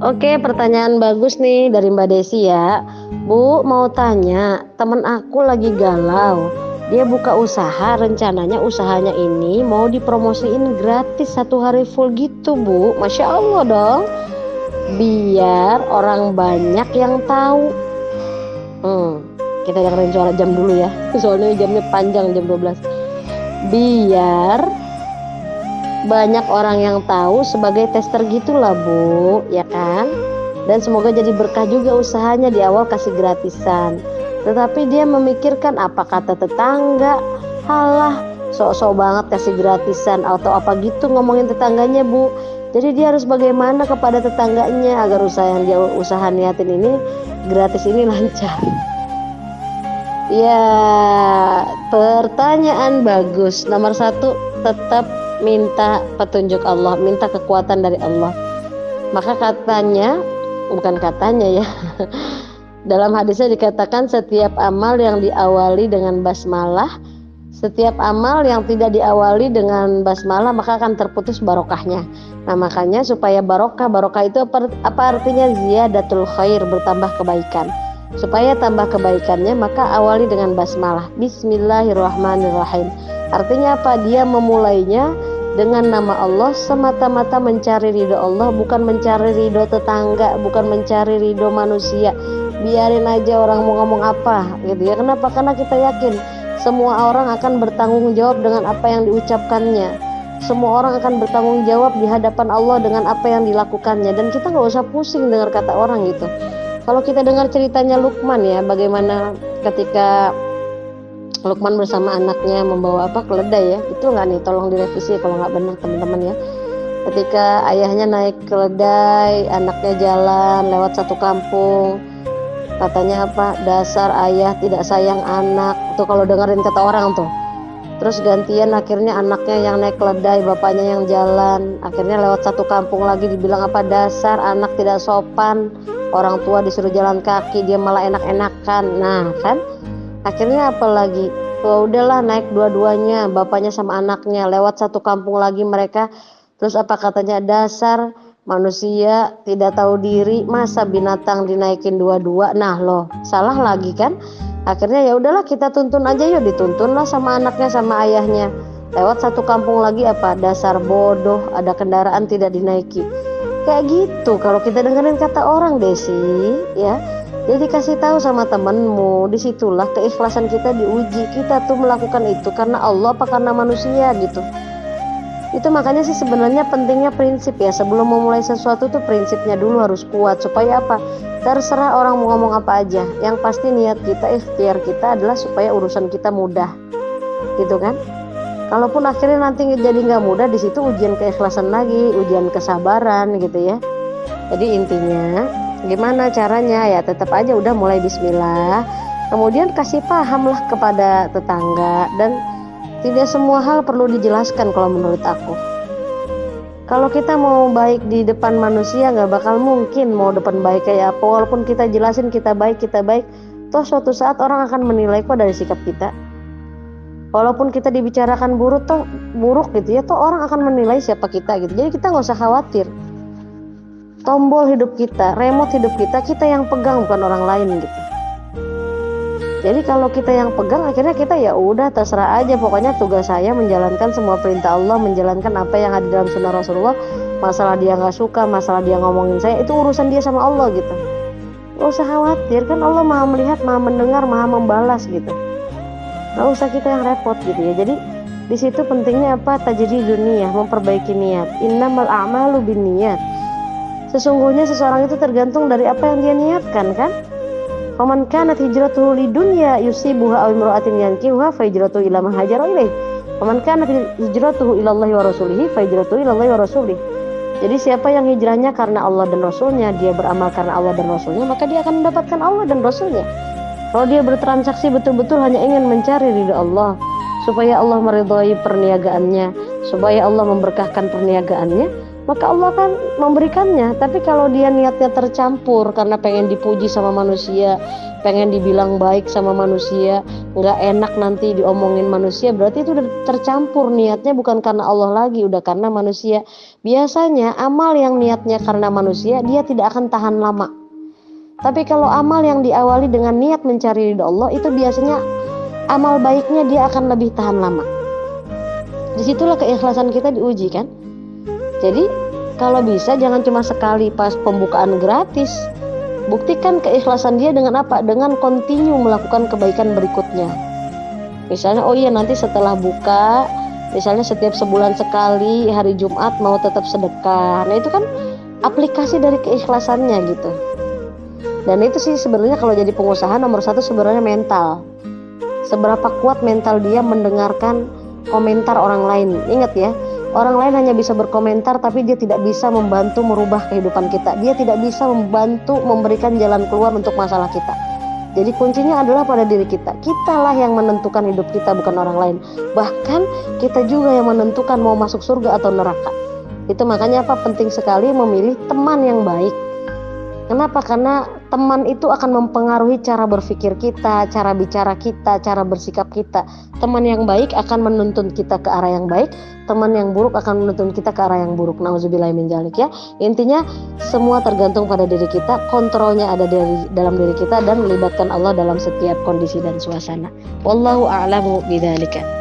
Oke, pertanyaan bagus nih dari Mbak Desi ya. Bu, mau tanya, temen aku lagi galau. Dia buka usaha, rencananya usahanya ini mau dipromosiin gratis 1 hari full gitu, Bu. Masya Allah dong. Biar orang banyak yang tahu. Kita dengerin suara jam dulu ya. Soalnya jamnya panjang, jam 12. Biar banyak orang yang tahu sebagai tester gitulah, Bu, ya kan? Dan semoga jadi berkah juga usahanya, di awal kasih gratisan. Tetapi dia memikirkan apa kata tetangga. Halah, sok-sok banget kasih gratisan atau apa gitu ngomongin tetangganya, Bu. Jadi dia harus bagaimana kepada tetangganya agar usaha yang dia usaha niatin ini gratis ini lancar. Ya, pertanyaan bagus. Nomor 1, tetap minta petunjuk Allah, minta kekuatan dari Allah. Maka bukan katanya ya. Dalam hadisnya dikatakan setiap amal yang diawali dengan basmalah, setiap amal yang tidak diawali dengan basmalah maka akan terputus barokahnya. Nah, makanya supaya barokah itu apa artinya? Ziyadatul khair, bertambah kebaikan. Supaya tambah kebaikannya maka awali dengan basmalah, bismillahirrahmanirrahim. Artinya apa? Dia memulainya dengan nama Allah, semata-mata mencari ridho Allah, bukan mencari ridho tetangga, bukan mencari ridho manusia. Biarin aja orang mau ngomong apa gitu ya. Kenapa? Karena kita yakin semua orang akan bertanggung jawab dengan apa yang diucapkannya. Semua orang akan bertanggung jawab di hadapan Allah dengan apa yang dilakukannya. Dan kita gak usah pusing dengar kata orang gitu. Kalau kita dengar ceritanya Luqman ya, bagaimana ketika Luqman bersama anaknya membawa keledai ya, betul nggak nih? Tolong direvisi kalau nggak benar teman-teman ya. Ketika ayahnya naik keledai, anaknya jalan lewat satu kampung, katanya apa? Dasar ayah tidak sayang anak. Tuh kalau dengerin kata orang tuh. Terus gantian akhirnya anaknya yang naik keledai, bapaknya yang jalan. Akhirnya lewat satu kampung lagi dibilang apa? Dasar anak tidak sopan. Orang tua disuruh jalan kaki, dia malah enak-enakan. Nah kan, akhirnya apa lagi? Oh, udahlah naik dua-duanya, bapaknya sama anaknya. Lewat satu kampung lagi mereka. Terus apa katanya? Dasar manusia tidak tahu diri, masa binatang dinaikin dua-dua. Nah loh, salah lagi kan? Akhirnya ya udahlah kita tuntun aja yuk, dituntunlah sama anaknya sama ayahnya. Lewat satu kampung lagi apa? Dasar bodoh, ada kendaraan tidak dinaiki. Kayak gitu kalau kita dengerin kata orang, Desi ya. Jadi kasih tahu sama temenmu, disitulah keikhlasan kita diuji. Kita tuh melakukan itu karena Allah apa karena manusia gitu. Itu makanya sih sebenarnya pentingnya prinsip ya. Sebelum memulai sesuatu tuh prinsipnya dulu harus kuat. Supaya apa? Terserah orang mau ngomong apa aja. Yang pasti niat kita, ikhtiar kita adalah supaya urusan kita mudah, gitu kan? Kalaupun akhirnya nanti jadi nggak mudah, di situ ujian keikhlasan lagi, ujian kesabaran gitu ya. Jadi intinya gimana caranya ya, tetap aja udah mulai bismillah, kemudian kasih pahamlah kepada tetangga. Dan tidak semua hal perlu dijelaskan kalau menurut aku. Kalau kita mau baik di depan manusia nggak bakal mungkin mau depan baik kayak apa. Walaupun kita jelasin kita baik, toh suatu saat orang akan menilai kok dari sikap kita. Walaupun kita dibicarakan buruk gitu ya, toh orang akan menilai siapa kita gitu. Jadi kita nggak usah khawatir. Tombol hidup kita, remote hidup kita yang pegang, bukan orang lain gitu. Jadi kalau kita yang pegang, akhirnya kita ya udah terserah aja. Pokoknya tugas saya menjalankan semua perintah Allah, menjalankan apa yang ada dalam sunnah Rasulullah. Masalah dia nggak suka, masalah dia ngomongin saya, itu urusan dia sama Allah gitu. Nggak usah khawatir, kan Allah maha melihat, maha mendengar, maha membalas gitu. Nggak usah kita yang repot gitu ya. Jadi di situ pentingnya apa? Tajridun niyah, memperbaiki niat. Innamal a'malu binniyat. Sesungguhnya seseorang itu tergantung dari apa yang dia niatkan kan. Faman kanat hijratuhu lidunya yusibuha aw imra'atin yankihuha fa hijratuhu ila ma hajara ilaih. Faman kanat hijratuhu ila Allahi wa rasulihi fa hijratuhu ila Allahi wa rasulih. Jadi siapa yang hijrahnya karena Allah dan Rasulnya, dia beramal karena Allah dan Rasulnya, maka dia akan mendapatkan Allah dan Rasulnya. Kalau dia bertransaksi betul-betul hanya ingin mencari ridha Allah, supaya Allah meridhai perniagaannya, supaya Allah memberkahkan perniagaannya, maka Allah kan memberikannya. Tapi kalau dia niatnya tercampur karena pengen dipuji sama manusia, pengen dibilang baik sama manusia, nggak enak nanti diomongin manusia, berarti itu udah tercampur niatnya, bukan karena Allah lagi, udah karena manusia. Biasanya amal yang niatnya karena manusia, dia tidak akan tahan lama. Tapi kalau amal yang diawali dengan niat mencari ridha Allah, itu biasanya amal baiknya dia akan lebih tahan lama. Disitulah keikhlasan kita diuji kan. Jadi kalau bisa jangan cuma sekali pas pembukaan gratis. Buktikan keikhlasan dia dengan apa? Dengan kontinu melakukan kebaikan berikutnya. Misalnya, oh iya nanti setelah buka, misalnya setiap sebulan sekali hari Jumat mau tetap sedekah. Nah itu kan aplikasi dari keikhlasannya gitu. Dan itu sih sebenarnya kalau jadi pengusaha nomor satu sebenarnya mental. Seberapa kuat mental dia mendengarkan komentar orang lain. Ingat ya, orang lain hanya bisa berkomentar, tapi dia tidak bisa membantu merubah kehidupan kita. Dia tidak bisa membantu memberikan jalan keluar untuk masalah kita. Jadi kuncinya adalah pada diri kita. Kitalah yang menentukan hidup kita, bukan orang lain. Bahkan kita juga yang menentukan mau masuk surga atau neraka. Itu makanya apa? Penting sekali memilih teman yang baik. Kenapa? Karena teman itu akan mempengaruhi cara berpikir kita, cara bicara kita, cara bersikap kita. Teman yang baik akan menuntun kita ke arah yang baik, teman yang buruk akan menuntun kita ke arah yang buruk. Nauzubillahi min dzalik ya. Intinya semua tergantung pada diri kita, kontrolnya ada dalam diri kita dan melibatkan Allah dalam setiap kondisi dan suasana. Wallahu a'lamu bidzalika.